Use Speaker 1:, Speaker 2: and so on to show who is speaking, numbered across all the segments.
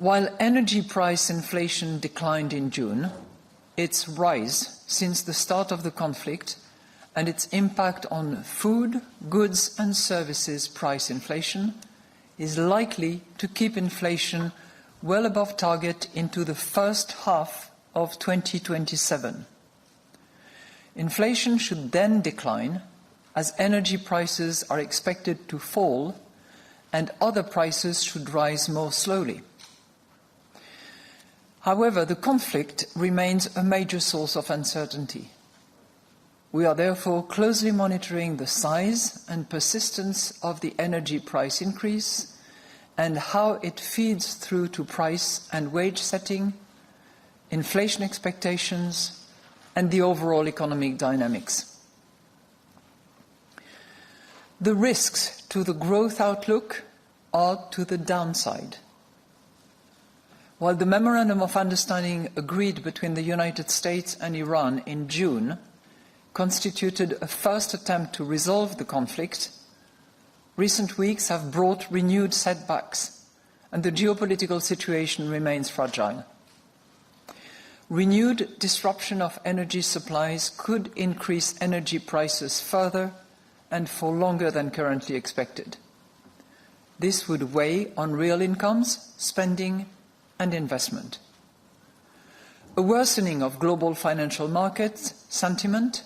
Speaker 1: While energy price inflation declined in June, its rise since the start of the conflict and its impact on food, goods and services price inflation is likely to keep inflation well above target into the first half of 2027. Inflation should then decline as energy prices are expected to fall and other prices should rise more slowly. However, the conflict remains a major source of uncertainty. We are therefore closely monitoring the size and persistence of the energy price increase and how it feeds through to price and wage setting, inflation expectations, and the overall economic dynamics. The risks to the growth outlook are to the downside. While the Memorandum of Understanding agreed between the United States and Iran in June constituted a first attempt to resolve the conflict, recent weeks have brought renewed setbacks and the geopolitical situation remains fragile. Renewed disruption of energy supplies could increase energy prices further and for longer than currently expected. This would weigh on real incomes, spending and investment. A worsening of global financial markets sentiment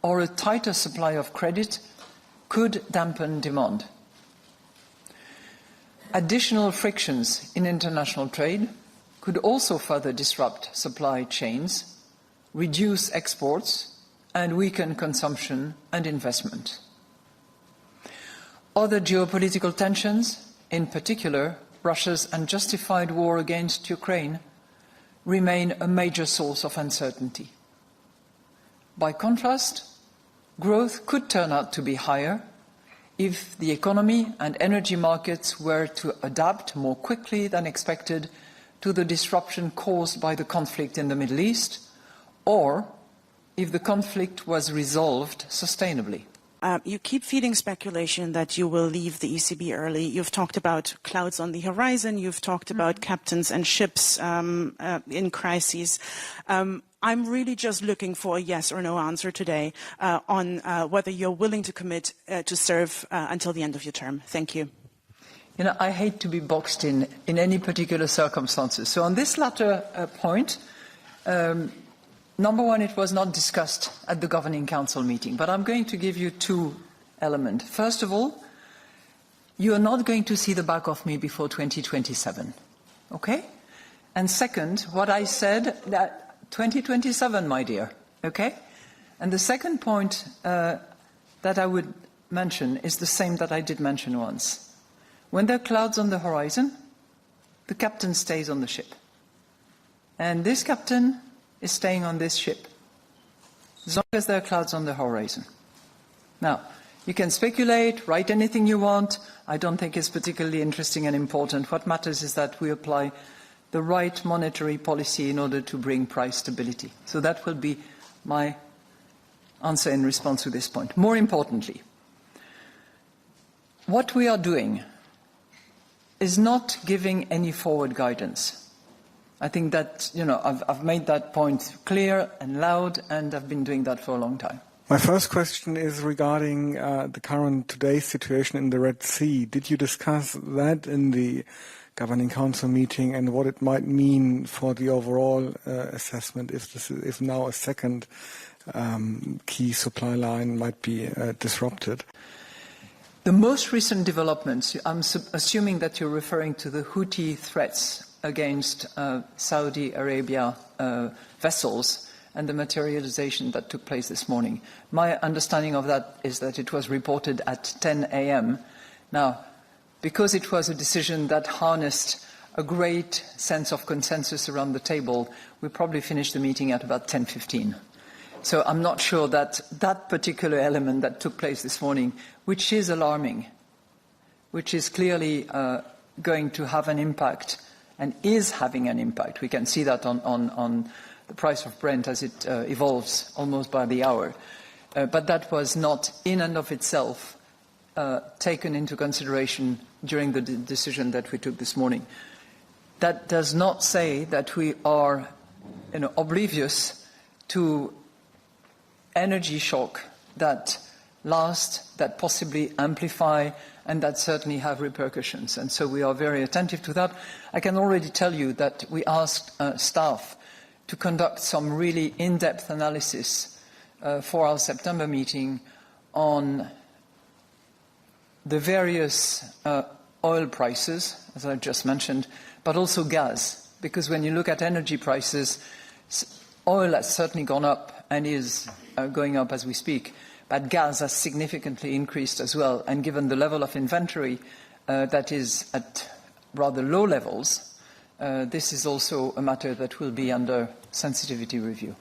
Speaker 1: or a tighter supply of credit could dampen demand. Additional frictions in international trade could also further disrupt supply chains, reduce exports, and weaken consumption and investment. Other geopolitical tensions, in particular Russia's unjustified war against Ukraine, remain a major source of uncertainty. By contrast, growth could turn out to be higher if the economy and energy markets were to adapt more quickly than expected to the disruption caused by the conflict in the Middle East, or if the conflict was resolved sustainably.
Speaker 2: You keep feeding speculation that you will leave the ECB early. You've talked about clouds on the horizon. You've talked about captains and ships in crises. I'm really just looking for a yes or no answer today on whether you're willing to commit to serve until the end of your term. Thank you.
Speaker 1: You know, I hate to be boxed in any particular circumstances. So on this latter point, number one, it was not discussed at the Governing Council meeting, but I'm going to give you two elements. First of all, you are not going to see the back of me before 2027, okay? And second, what I said, that 2027, my dear, okay? And the second point that I would mention is the same that I did mention once. When there are clouds on the horizon, the captain stays on the ship. And this captain is staying on this ship, as long as there are clouds on the horizon. Now, you can speculate, write anything you want. I don't think it's particularly interesting and important. What matters is that we apply the right monetary policy in order to bring price stability. So that will be my answer in response to this point. More importantly, what we are doing is not giving any forward guidance. I think that, you know, I've made that point clear and loud, and I've been doing that for a long time.
Speaker 3: My first question is regarding the current today's situation in the Red Sea. Did you discuss that in the Governing Council meeting and what it might mean for the overall assessment if now a second key supply line might be disrupted?
Speaker 1: The most recent developments, I'm assuming that you're referring to the Houthi threats against Saudi Arabia vessels and the materialization that took place this morning. My understanding of that is that it was reported at 10 a.m. Now, because it was a decision that harnessed a great sense of consensus around the table, we probably finished the meeting at about 10:15. So I'm not sure that that particular element that took place this morning, which is alarming, which is clearly going to have an impact and is having an impact. We can see that on the price of Brent as it evolves almost by the hour. But that was not in and of itself taken into consideration during the decision that we took this morning. that does not say that we are oblivious to energy shock that last, that possibly amplify, and that certainly have repercussions. And so we are very attentive to that. I can already tell you that we asked staff to conduct some really in-depth analysis for our September meeting on the various oil prices, as I just mentioned, but also gas. Because when you look at energy prices, oil has certainly gone up and is going up as we speak, but gas has significantly increased as well. And given the level of inventory that is at rather low levels, this is also a matter that will be under sensitivity review.